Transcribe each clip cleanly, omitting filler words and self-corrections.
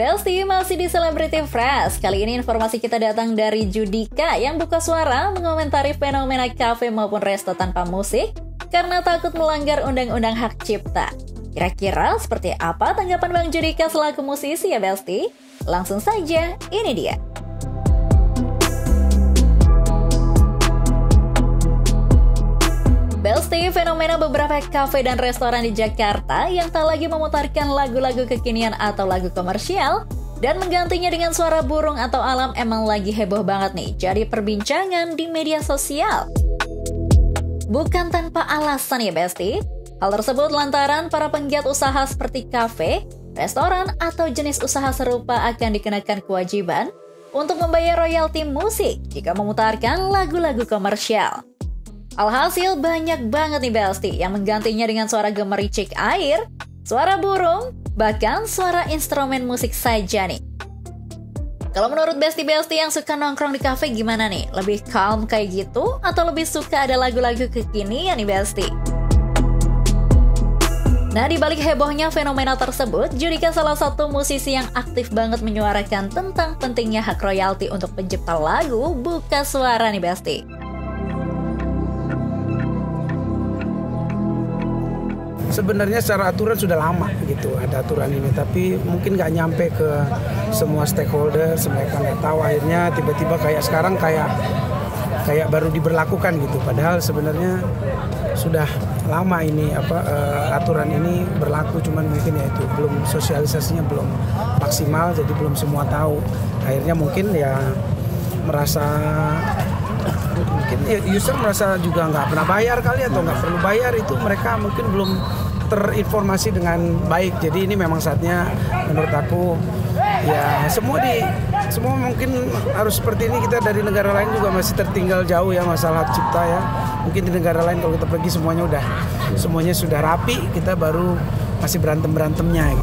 Besti masih di Celebrity Fresh. Kali ini informasi kita datang dari Judika yang buka suara mengomentari fenomena kafe maupun resto tanpa musik karena takut melanggar undang-undang hak cipta. Kira-kira seperti apa tanggapan Bang Judika selaku musisi ya Besti? Langsung saja, ini dia. Besti, fenomena beberapa kafe dan restoran di Jakarta yang tak lagi memutarkan lagu-lagu kekinian atau lagu komersial dan menggantinya dengan suara burung atau alam emang lagi heboh banget nih, jadi perbincangan di media sosial. Bukan tanpa alasan ya Besti. Hal tersebut lantaran para penggiat usaha seperti kafe, restoran, atau jenis usaha serupa akan dikenakan kewajiban untuk membayar royalti musik jika memutarkan lagu-lagu komersial. Alhasil banyak banget nih Besti yang menggantinya dengan suara gemericik air, suara burung, bahkan suara instrumen musik saja nih. Kalau menurut Besti-Besti yang suka nongkrong di kafe gimana nih? Lebih calm kayak gitu atau lebih suka ada lagu-lagu kekinian nih Besti? Nah, di balik hebohnya fenomena tersebut, Judika salah satu musisi yang aktif banget menyuarakan tentang pentingnya hak royalti untuk pencipta lagu buka suara nih Besti. Sebenarnya secara aturan sudah lama gitu ada aturan ini, tapi mungkin nggak nyampe ke semua stakeholder, mereka nggak tahu, akhirnya tiba-tiba kayak sekarang kayak baru diberlakukan gitu. Padahal sebenarnya sudah lama ini aturan ini berlaku, cuman mungkin ya itu belum sosialisasinya belum maksimal, jadi belum semua tahu. Akhirnya mungkin ya merasa mungkin user merasa juga nggak pernah bayar kali atau nggak perlu bayar, itu mereka mungkin belum terinformasi dengan baik. Jadi ini memang saatnya menurut aku ya semua mungkin harus seperti ini. Kita dari negara lain juga masih tertinggal jauh ya masalah hak cipta ya. Mungkin di negara lain kalau kita pergi semuanya sudah rapi, kita baru masih berantemnya.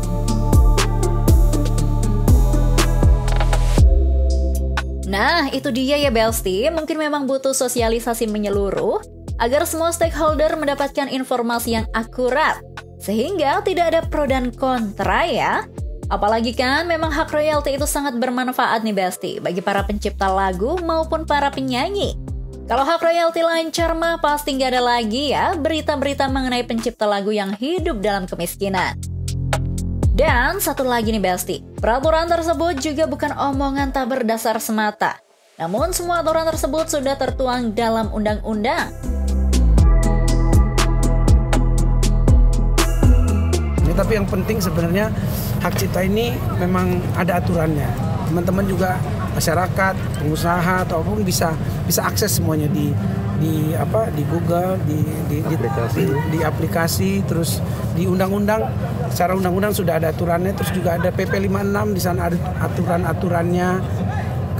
Nah, itu dia ya Besti, mungkin memang butuh sosialisasi menyeluruh agar semua stakeholder mendapatkan informasi yang akurat, sehingga tidak ada pro dan kontra ya. Apalagi kan memang hak royalti itu sangat bermanfaat nih Besti, bagi para pencipta lagu maupun para penyanyi. Kalau hak royalti lancar mah pasti nggak ada lagi ya berita-berita mengenai pencipta lagu yang hidup dalam kemiskinan. Dan satu lagi nih Besti, peraturan tersebut juga bukan omongan tak berdasar semata. Namun semua aturan tersebut sudah tertuang dalam undang-undang. Tapi yang penting sebenarnya hak cipta ini memang ada aturannya. Teman-teman juga masyarakat, pengusaha atau apapun bisa akses semuanya di Google, di aplikasi, terus di undang-undang. Secara undang-undang sudah ada aturannya, terus juga ada PP 56 di sana ada aturan-aturannya.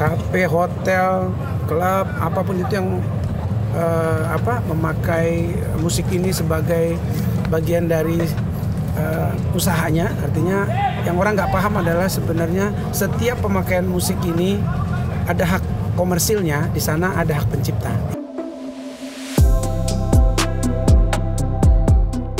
Kafe, hotel, klub, apapun itu yang memakai musik ini sebagai bagian dari usahanya. Artinya yang orang nggak paham adalah sebenarnya setiap pemakaian musik ini ada hak komersilnya, di sana ada hak pencipta.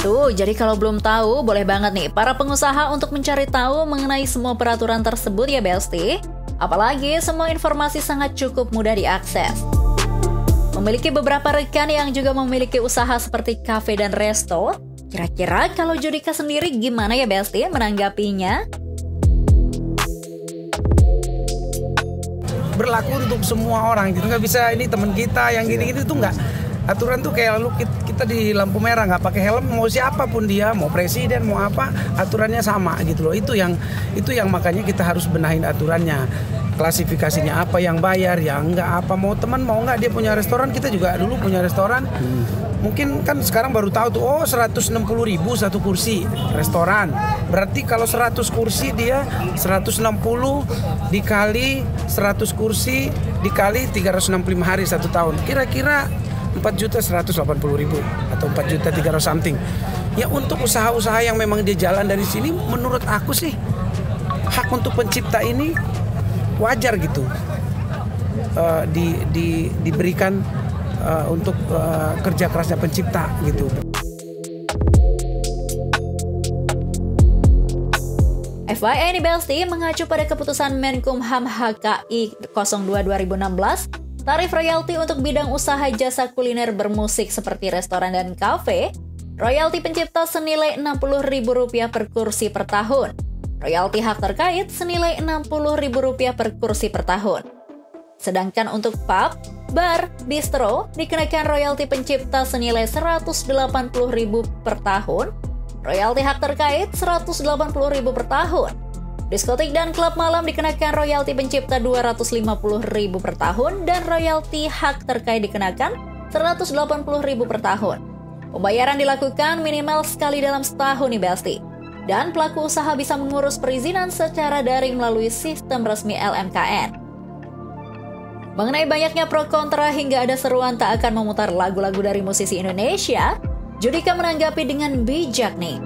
Tuh, jadi kalau belum tahu, boleh banget nih para pengusaha untuk mencari tahu mengenai semua peraturan tersebut ya Besti. Apalagi semua informasi sangat cukup mudah diakses. Memiliki beberapa rekan yang juga memiliki usaha seperti kafe dan resto. Kira-kira kalau Judika sendiri gimana ya Besti menanggapinya? Berlaku untuk semua orang gitu, nggak bisa ini teman kita yang gini-gini tuh nggak. Aturan tuh kayak lalu kita di lampu merah nggak pakai helm, mau siapapun dia, mau presiden, mau apa, aturannya sama gitu loh. Itu yang makanya kita harus benahin aturannya. Klasifikasinya apa, yang bayar, yang enggak apa, mau teman mau enggak dia punya restoran, kita juga dulu punya restoran. Mungkin kan sekarang baru tahu tuh, 160.000 satu kursi restoran. Berarti kalau 100 kursi dia 160 dikali 100 kursi dikali 365 hari 1 tahun. Kira-kira 4.180.000 atau 4.300 something. Ya untuk usaha-usaha yang memang dia jalan dari sini, menurut aku sih hak untuk pencipta ini wajar gitu. Diberikan untuk kerja kerasnya pencipta gitu. FYI nih Besti, mengacu pada keputusan Menkumham HKI 02/2016, tarif royalti untuk bidang usaha jasa kuliner bermusik seperti restoran dan kafe, royalti pencipta senilai Rp60.000 per kursi per tahun. Royalti hak terkait senilai Rp60.000 per kursi per tahun. Sedangkan untuk pub, bar, bistro dikenakan royalti pencipta senilai Rp180.000 per tahun, royalti hak terkait Rp180.000 per tahun. Diskotik dan klub malam dikenakan royalti pencipta Rp250.000 per tahun dan royalti hak terkait dikenakan Rp180.000 per tahun. Pembayaran dilakukan minimal sekali dalam setahun nih Besti. Dan pelaku usaha bisa mengurus perizinan secara daring melalui sistem resmi LMKN. Mengenai banyaknya pro kontra hingga ada seruan tak akan memutar lagu-lagu dari musisi Indonesia, Judika menanggapi dengan bijak nih.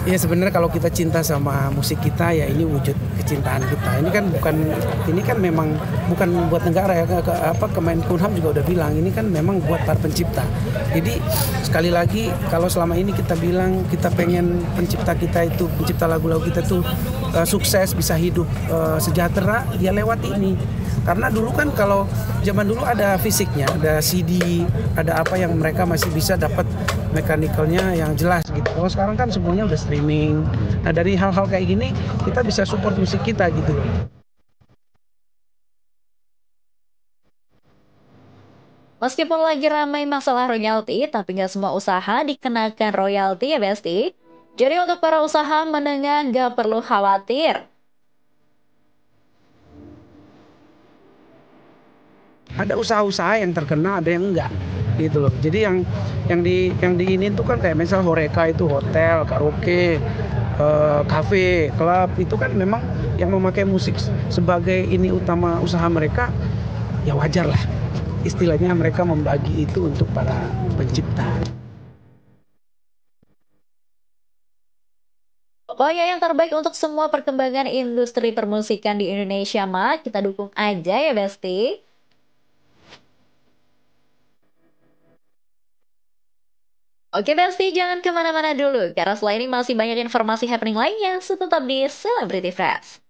Ya sebenarnya kalau kita cinta sama musik kita ya ini wujud kecintaan kita. Ini kan memang bukan buat negara ya. Kemenkumham juga udah bilang ini kan memang buat para pencipta. Jadi sekali lagi kalau selama ini kita bilang kita pengen pencipta lagu-lagu kita tuh sukses, bisa hidup sejahtera, ya lewat ini. Karena dulu kan kalau zaman dulu ada fisiknya, ada CD, ada apa yang mereka masih bisa dapat mekanikalnya yang jelas gitu. Kalau sekarang kan semuanya udah streaming. Nah dari hal-hal kayak gini kita bisa support musik kita gitu loh. Meskipun lagi ramai masalah royalti, tapi nggak semua usaha dikenakan royalti ya Besti. Jadi untuk para usaha menengah nggak perlu khawatir. Ada usaha-usaha yang terkena, ada yang enggak gitu loh. Jadi yang di ini tuh kan kayak misal Horeca itu hotel, karaoke, kafe, klub itu kan memang yang memakai musik sebagai ini utama usaha mereka, ya wajar lah. Istilahnya mereka membagi itu untuk para pencipta. Pokoknya yang terbaik untuk semua perkembangan industri permusikan di Indonesia mah kita dukung aja ya Besti. Oke Besti, jangan kemana-mana dulu, karena setelah ini masih banyak informasi happening lainnya, so tetap di Celebrity Fresh.